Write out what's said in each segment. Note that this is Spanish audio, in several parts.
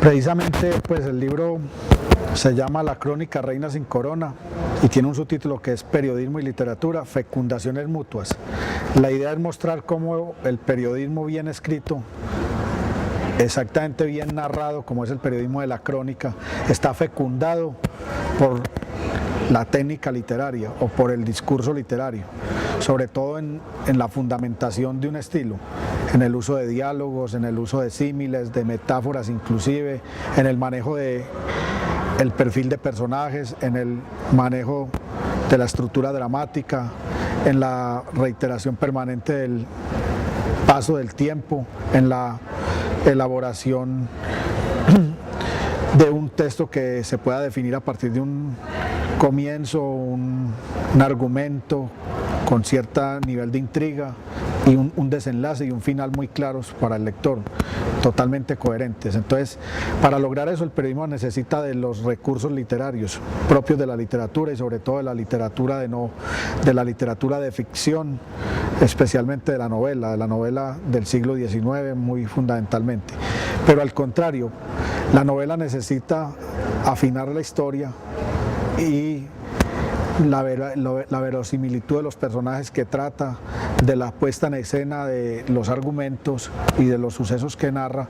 Precisamente, pues el libro se llama La Crónica Reina sin Corona y tiene un subtítulo que es Periodismo y Literatura, Fecundaciones Mutuas. La idea es mostrar cómo el periodismo bien escrito, exactamente bien narrado, como es el periodismo de la crónica, está fecundado por la técnica literaria o por el discurso literario, sobre todo en la fundamentación de un estilo, en el uso de diálogos, en el uso de símiles, de metáforas inclusive, en el manejo de el perfil de personajes, en el manejo de la estructura dramática, en la reiteración permanente del paso del tiempo, en la elaboración de un texto que se pueda definir a partir de un comienzo, un argumento con cierto nivel de intriga y un desenlace y un final muy claros para el lector, totalmente coherentes. Entonces, para lograr eso el periodismo necesita de los recursos literarios propios de la literatura y sobre todo de la literatura de la literatura de ficción, especialmente de la novela del siglo XIX muy fundamentalmente. Pero al contrario, la novela necesita afinar la historia y la verosimilitud de los personajes que trata, de la puesta en escena de los argumentos y de los sucesos que narra,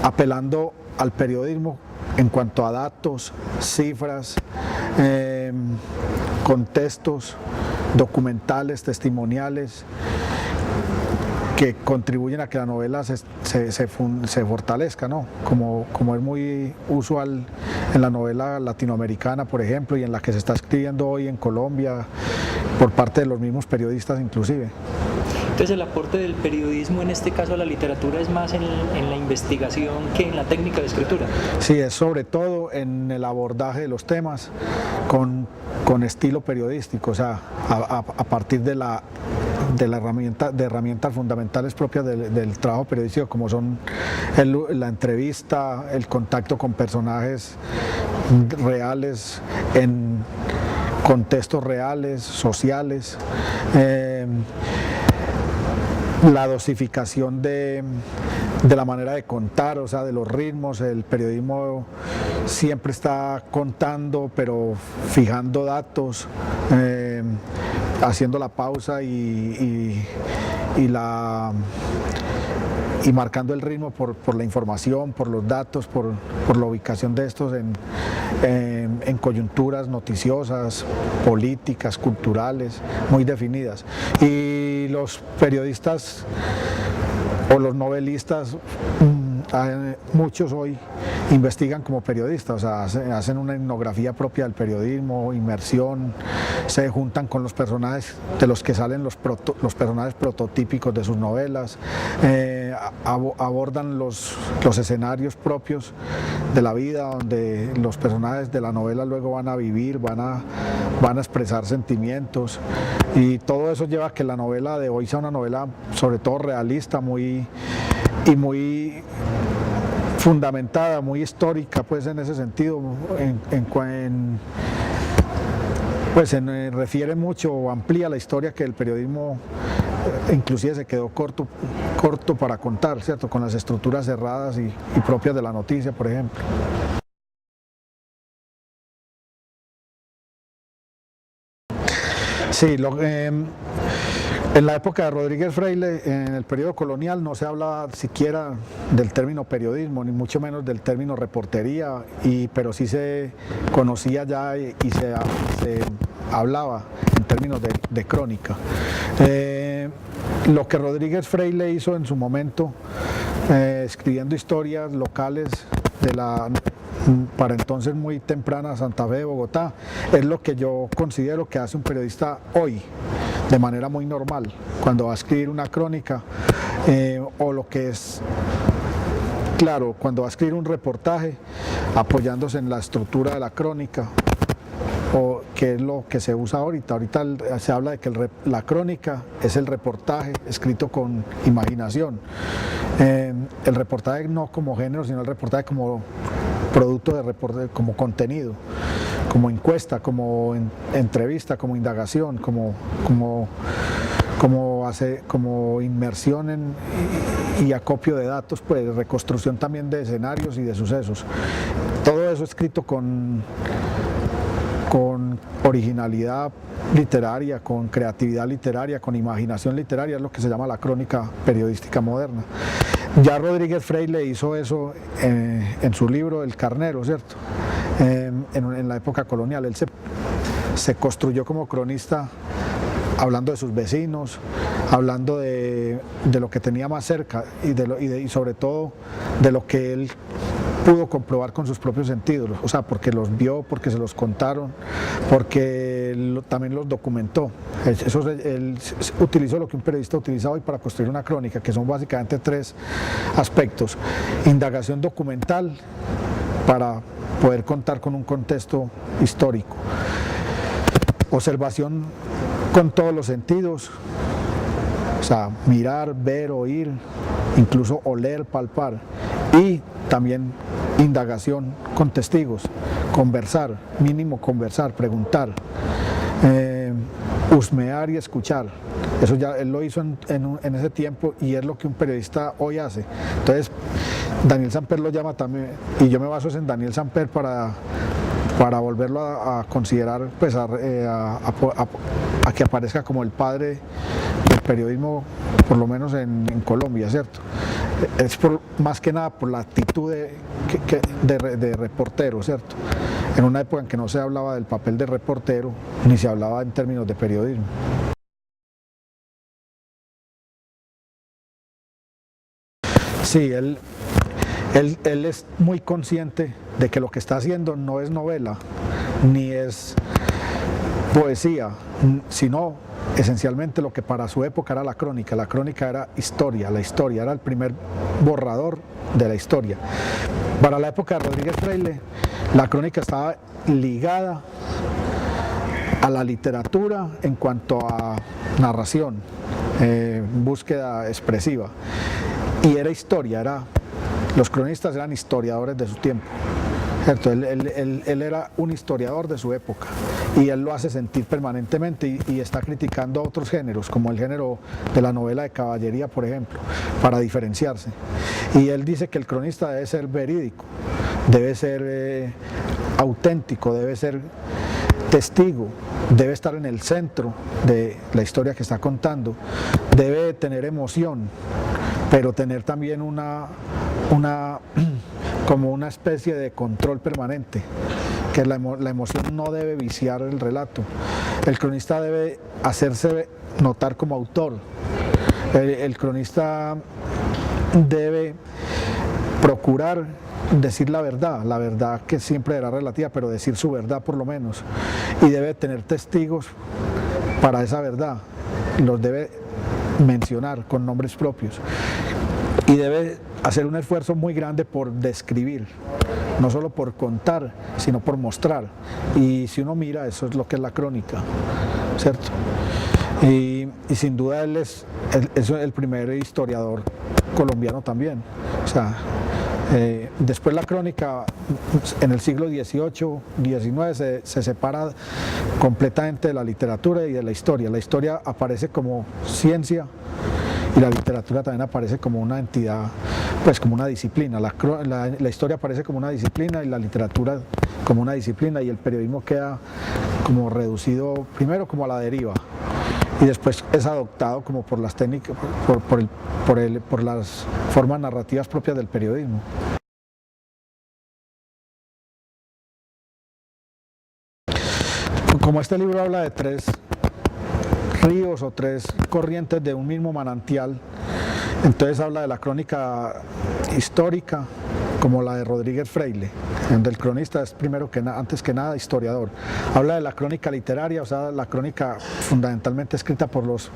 apelando al periodismo en cuanto a datos, cifras, contextos documentales, testimoniales, que contribuyen a que la novela se fortalezca, ¿no? Como es muy usual en la novela latinoamericana, por ejemplo, y en la que se está escribiendo hoy en Colombia, por parte de los mismos periodistas inclusive. Entonces el aporte del periodismo, en este caso a la literatura, es más en la investigación que en la técnica de escritura. Sí, es sobre todo en el abordaje de los temas con estilo periodístico, o sea, a partir de herramientas fundamentales propias del trabajo periodístico, como son la entrevista, el contacto con personajes reales en contextos reales, sociales, la dosificación de la manera de contar, o sea, de los ritmos. El periodismo siempre está contando, pero fijando datos, haciendo la pausa y marcando el ritmo por la información, por los datos, por la ubicación de estos en coyunturas noticiosas, políticas, culturales, muy definidas. Y los periodistas o los novelistas, muchos hoy investigan como periodistas, o sea, hacen una etnografía propia del periodismo, inmersión, se juntan con los personajes de los que salen los personajes prototípicos de sus novelas, abordan los escenarios propios de la vida, donde los personajes de la novela luego van a vivir, van a expresar sentimientos, y todo eso lleva a que la novela de hoy sea una novela sobre todo realista, muy fundamentada, muy histórica, pues en ese sentido, refiere mucho o amplía la historia que el periodismo inclusive se quedó corto para contar, ¿cierto? Con las estructuras cerradas y propias de la noticia, por ejemplo. Sí, en la época de Rodríguez Freile, en el periodo colonial, no se hablaba siquiera del término periodismo, ni mucho menos del término reportería, pero sí se conocía ya y se hablaba en términos de crónica. Lo que Rodríguez Freile hizo en su momento, escribiendo historias locales de la para entonces muy temprana Santa Fe de Bogotá, es lo que yo considero que hace un periodista hoy, de manera muy normal, cuando va a escribir una crónica, o lo que es, claro, cuando va a escribir un reportaje, apoyándose en la estructura de la crónica, o que es lo que se usa ahorita. Ahorita se habla de que la crónica es el reportaje escrito con imaginación. El reportaje no como género, sino el reportaje como producto de reportaje, como contenido, como encuesta, como entrevista, como indagación, como como inmersión y acopio de datos, pues reconstrucción también de escenarios y de sucesos. Todo eso escrito con originalidad literaria, con creatividad literaria, con imaginación literaria, es lo que se llama la crónica periodística moderna. Ya Rodríguez Freile hizo eso en su libro El Carnero, ¿cierto? En la época colonial. Él se construyó como cronista hablando de sus vecinos, hablando de lo que tenía más cerca y sobre todo de lo que él pudo comprobar con sus propios sentidos, o sea, porque los vio, porque se los contaron, porque también los documentó. Él utilizó lo que un periodista utiliza hoy para construir una crónica, que son básicamente tres aspectos: indagación documental para poder contar con un contexto histórico, observación con todos los sentidos, o sea, mirar, ver, oír, incluso oler, palpar, y también indagación con testigos, conversar, mínimo conversar, preguntar, husmear y escuchar. Eso ya él lo hizo en ese tiempo y es lo que un periodista hoy hace. Entonces, Daniel Samper lo llama también, y yo me baso en Daniel Samper para volverlo a considerar, pues a que aparezca como el padre del periodismo, por lo menos en Colombia, ¿cierto? Es más que nada por la actitud de reportero, ¿cierto? En una época en que no se hablaba del papel de reportero, ni se hablaba en términos de periodismo. Sí, él es muy consciente de que lo que está haciendo no es novela, ni es poesía, sino esencialmente lo que para su época era la crónica. La crónica era historia, la historia era el primer borrador de la historia. Para la época de Rodríguez Freile, la crónica estaba ligada a la literatura en cuanto a narración, búsqueda expresiva, y era historia, los cronistas eran historiadores de su tiempo, ¿cierto? Él era un historiador de su época y él lo hace sentir permanentemente y está criticando otros géneros, como el género de la novela de caballería, por ejemplo, para diferenciarse. Y él dice que el cronista debe ser verídico, debe ser auténtico, debe ser testigo, debe estar en el centro de la historia que está contando, debe tener emoción, pero tener también como una especie de control permanente, que la emoción no debe viciar el relato. El cronista debe hacerse notar como autor. El cronista debe procurar decir la verdad que siempre era relativa, pero decir su verdad por lo menos, y debe tener testigos para esa verdad, los debe mencionar con nombres propios, y debe hacer un esfuerzo muy grande por describir, no solo por contar, sino por mostrar. Y si uno mira, eso es lo que es la crónica, ¿cierto? Y sin duda él es el primer historiador colombiano también. O sea, después la crónica en el siglo XVIII, XIX se separa completamente de la literatura y de la historia. La historia aparece como ciencia y la literatura también aparece como una entidad, pues como una disciplina. La historia aparece como una disciplina y la literatura como una disciplina, y el periodismo queda como reducido primero como a la deriva y después es adoptado como por las técnicas, por las formas narrativas propias del periodismo. Como este libro habla de tres ríos o tres corrientes de un mismo manantial, entonces habla de la crónica histórica, como la de Rodríguez Freile, donde el cronista es antes que nada historiador. Habla de la crónica literaria, o sea, la crónica fundamentalmente escrita por los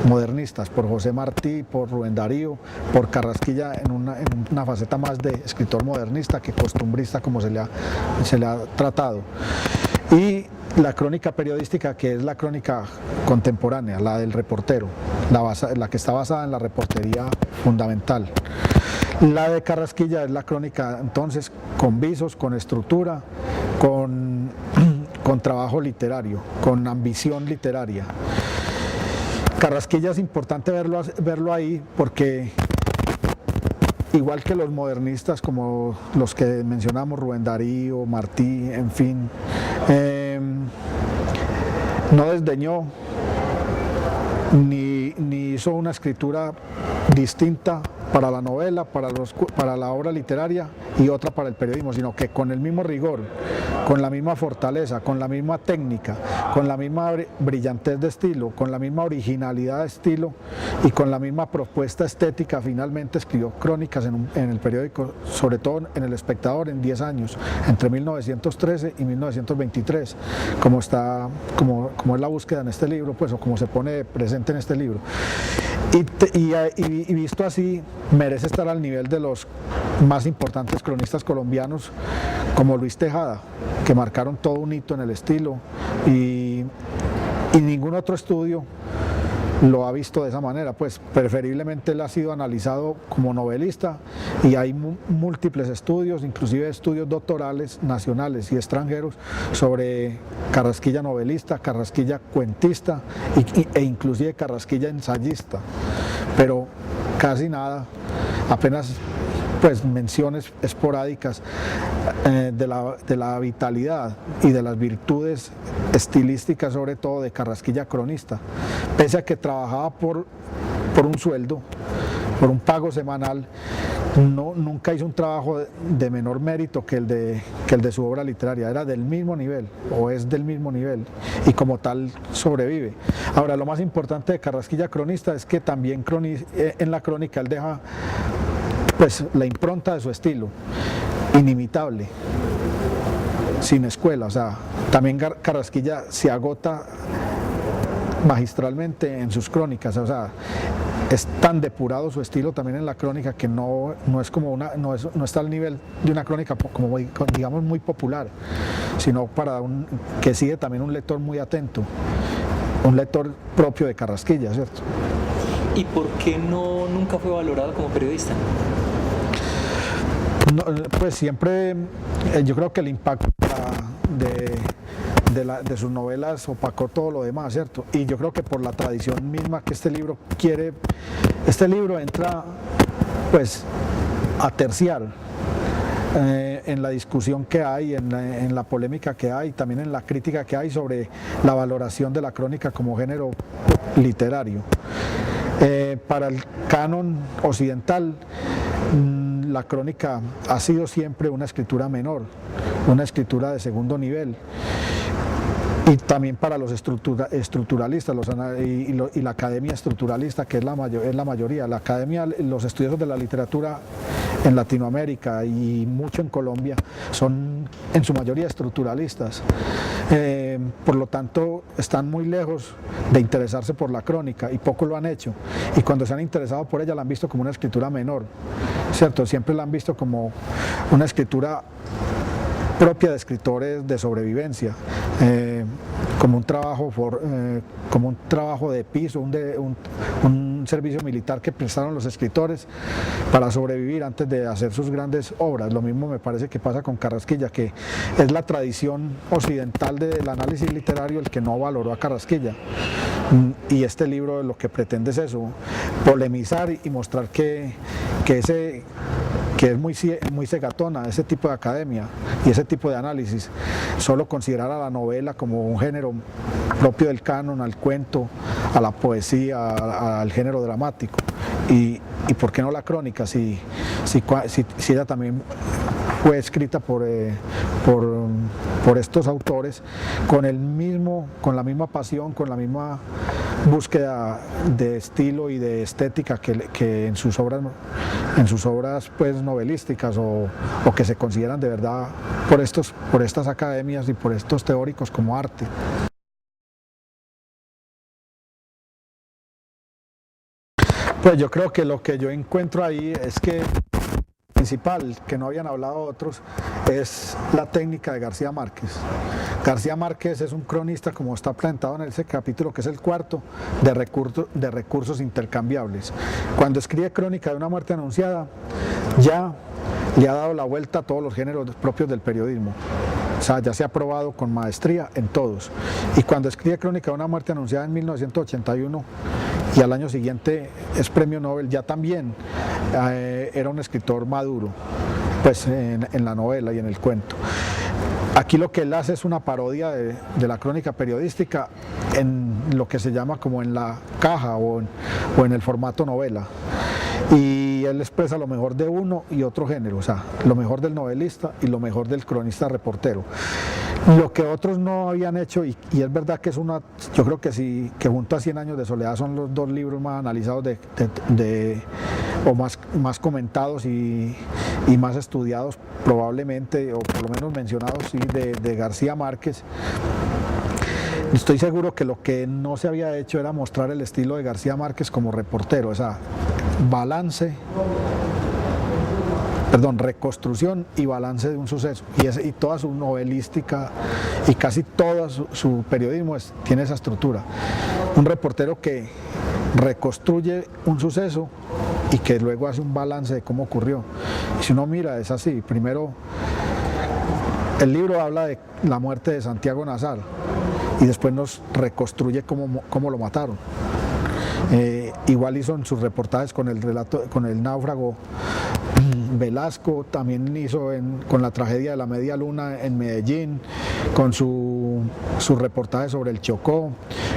modernistas, por José Martí, por Rubén Darío, por Carrasquilla, en una faceta más de escritor modernista que costumbrista, como se le ha tratado. Y la crónica periodística, que es la crónica contemporánea, la del reportero, la que está basada en la reportería fundamental. La de Carrasquilla es la crónica entonces con visos, con estructura, con trabajo literario, con ambición literaria. Carrasquilla es importante verlo ahí porque igual que los modernistas como los que mencionamos, Rubén Darío, Martí, en fin, no desdeñó ni hizo una escritura distinta para la novela, para la obra literaria y otra para el periodismo, sino que con el mismo rigor, con la misma fortaleza, con la misma técnica, con la misma brillantez de estilo, con la misma originalidad de estilo y con la misma propuesta estética, finalmente escribió crónicas en el periódico, sobre todo en El Espectador, en 10 años, entre 1913 y 1923, como es la búsqueda en este libro, pues, o como se pone presente en este libro. Y visto así, merece estar al nivel de los más importantes cronistas colombianos como Luis Tejada, que marcaron todo un hito en el estilo y ningún otro estudio lo ha visto de esa manera, pues preferiblemente él ha sido analizado como novelista y hay múltiples estudios, inclusive estudios doctorales nacionales y extranjeros sobre Carrasquilla novelista, Carrasquilla cuentista e inclusive Carrasquilla ensayista, pero casi nada, apenas pues menciones esporádicas de la vitalidad y de las virtudes estilísticas, sobre todo de Carrasquilla cronista, pese a que trabajaba por un sueldo, por un pago semanal. Nunca hizo un trabajo de menor mérito que el de su obra literaria, era del mismo nivel o es del mismo nivel y como tal sobrevive. Ahora, lo más importante de Carrasquilla cronista es que también en la crónica él deja pues la impronta de su estilo, inimitable, sin escuela. O sea, también Carrasquilla se agota magistralmente en sus crónicas, o sea, es tan depurado su estilo también en la crónica que no es como no está al nivel de una crónica como digamos muy popular, sino que sigue también un lector muy atento, un lector propio de Carrasquilla, ¿cierto? ¿Y por qué nunca fue valorado como periodista? No, pues siempre, yo creo que el impacto de sus novelas opacó todo lo demás, ¿cierto? Y yo creo que por la tradición misma que este libro entra pues a terciar en la discusión que hay, en la polémica que hay, también en la crítica que hay sobre la valoración de la crónica como género literario. Para el canon occidental, la crónica ha sido siempre una escritura menor, una escritura de segundo nivel. Y también para los estructuralistas y la academia estructuralista, que es la mayoría, la academia, los estudiosos de la literatura en Latinoamérica y mucho en Colombia son en su mayoría estructuralistas. Por lo tanto, están muy lejos de interesarse por la crónica y poco lo han hecho. Y cuando se han interesado por ella la han visto como una escritura menor, ¿cierto? Siempre la han visto como una escritura propia de escritores de sobrevivencia, como un trabajo de piso, un servicio militar que prestaron los escritores para sobrevivir antes de hacer sus grandes obras. Lo mismo me parece que pasa con Carrasquilla, que es la tradición occidental del análisis literario el que no valoró a Carrasquilla. Y este libro lo que pretende es eso, polemizar y mostrar que es muy cegatona ese tipo de academia y ese tipo de análisis, solo considerar a la novela como un género propio del canon, al cuento, a la poesía, al género dramático. Y ¿por qué no la crónica? Si ella también fue escrita por estos autores con la misma pasión, con la misma búsqueda de estilo y de estética que en sus obras pues novelísticas o que se consideran de verdad por estas academias y por estos teóricos como arte. Pues yo creo que lo que yo encuentro ahí es que principal, que no habían hablado otros, es la técnica de García Márquez. García Márquez es un cronista, como está planteado en ese capítulo, que es el cuarto, de recursos intercambiables. Cuando escribe Crónica de una muerte anunciada, ya le ha dado la vuelta a todos los géneros propios del periodismo. O sea, ya se ha probado con maestría en todos. Y cuando escribe Crónica de una muerte anunciada en 1981, y al año siguiente es premio Nobel, ya también era un escritor maduro, pues en la novela y en el cuento. Aquí lo que él hace es una parodia de la crónica periodística en lo que se llama como en la caja o en el formato novela. Y él expresa lo mejor de uno y otro género, o sea, lo mejor del novelista y lo mejor del cronista reportero. Lo que otros no habían hecho, y es verdad que es yo creo que sí, que junto a 100 años de soledad son los dos libros más analizados o más comentados y más estudiados probablemente, o por lo menos mencionados, sí, de García Márquez. Estoy seguro que lo que no se había hecho era mostrar el estilo de García Márquez como reportero, o sea, reconstrucción y balance de un suceso, y toda su novelística y casi todo su periodismo tiene esa estructura. Un reportero que reconstruye un suceso y que luego hace un balance de cómo ocurrió. Y si uno mira, es así. Primero, el libro habla de la muerte de Santiago Nazar y después nos reconstruye cómo lo mataron. Igual hizo en sus reportajes con el náufrago Velasco, también hizo con la tragedia de la Media Luna en Medellín, con su reportaje sobre el Chocó,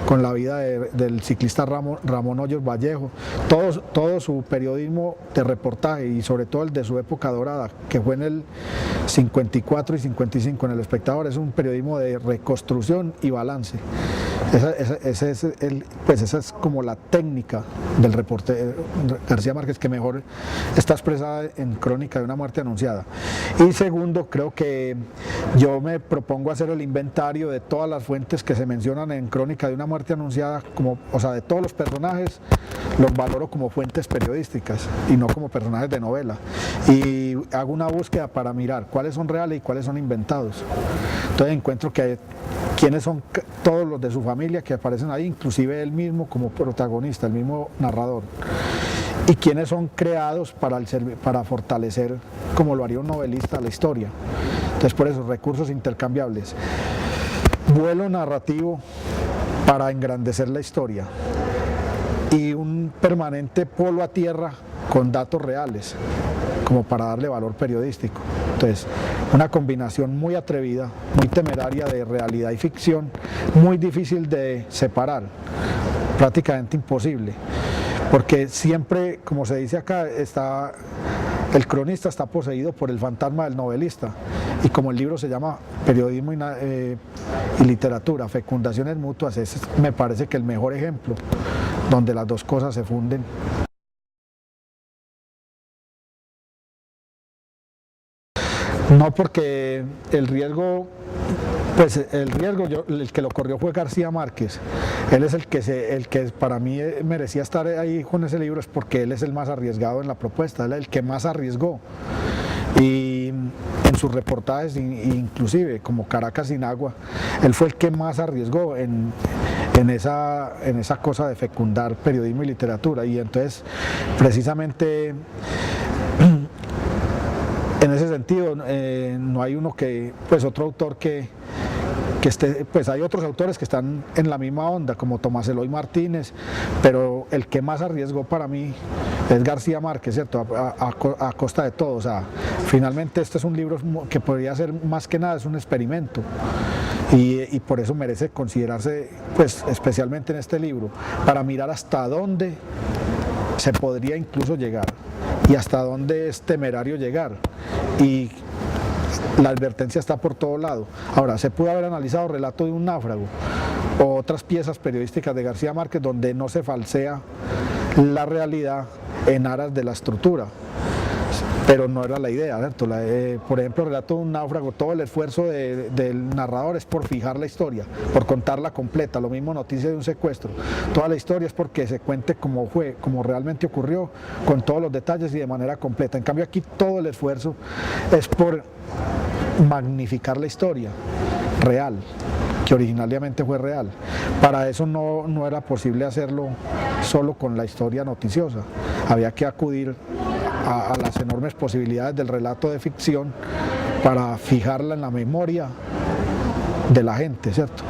con la vida del ciclista Ramón Hoyos Vallejo. Todo su periodismo de reportaje, y sobre todo el de su época dorada, que fue en el 54 y 55 en El Espectador, es un periodismo de reconstrucción y balance. Esa es como la técnica del reportero García Márquez, que mejor está expresada en Crónica de una muerte anunciada. Y segundo, creo que yo me propongo hacer el inventario de todas las fuentes que se mencionan en Crónica de una muerte anunciada, o sea, de todos los personajes, los valoro como fuentes periodísticas y no como personajes de novela. Y hago una búsqueda para mirar cuáles son reales y cuáles son inventados. Entonces encuentro que quiénes son todos los de su familia que aparecen ahí, inclusive él mismo como protagonista, el mismo narrador, y quiénes son creados para fortalecer, como lo haría un novelista, la historia. Entonces, por eso, recursos intercambiables. Vuelo narrativo para engrandecer la historia y un permanente polo a tierra con datos reales, como para darle valor periodístico. Entonces, una combinación muy atrevida, muy temeraria de realidad y ficción, muy difícil de separar, prácticamente imposible, porque siempre, como se dice acá, el cronista está poseído por el fantasma del novelista, y como el libro se llama Periodismo y Literatura, Fecundaciones Mutuas, ese me parece que el mejor ejemplo donde las dos cosas se funden. No, porque el riesgo, el que lo corrió fue García Márquez. Él es el que para mí merecía estar ahí con ese libro, es porque él es el más arriesgado en la propuesta, él es el que más arriesgó. Y en sus reportajes, inclusive como Caracas sin agua, él fue el que más arriesgó en esa cosa de fecundar periodismo y literatura. Y entonces, precisamente, en ese sentido, no hay otro autor que esté, pues hay otros autores que están en la misma onda, como Tomás Eloy Martínez, pero el que más arriesgó para mí es García Márquez, ¿cierto? A costa de todo. O sea, finalmente este es un libro que podría ser más que nada, es un experimento. Y por eso merece considerarse, pues especialmente en este libro, para mirar hasta dónde se podría incluso llegar y hasta dónde es temerario llegar, y la advertencia está por todo lado. Ahora, se pudo haber analizado Relato de un náufrago o otras piezas periodísticas de García Márquez donde no se falsea la realidad en aras de la estructura, pero no era la idea, ¿cierto? Por ejemplo, Relato de un náufrago, todo el esfuerzo del narrador es por fijar la historia, por contarla completa. Lo mismo Noticia de un secuestro, toda la historia es porque se cuente cómo fue, cómo realmente ocurrió, con todos los detalles y de manera completa. En cambio, aquí todo el esfuerzo es por magnificar la historia real, que originalmente fue real. Para eso no era posible hacerlo solo con la historia noticiosa, había que acudir a las enormes posibilidades del relato de ficción para fijarla en la memoria de la gente, ¿cierto?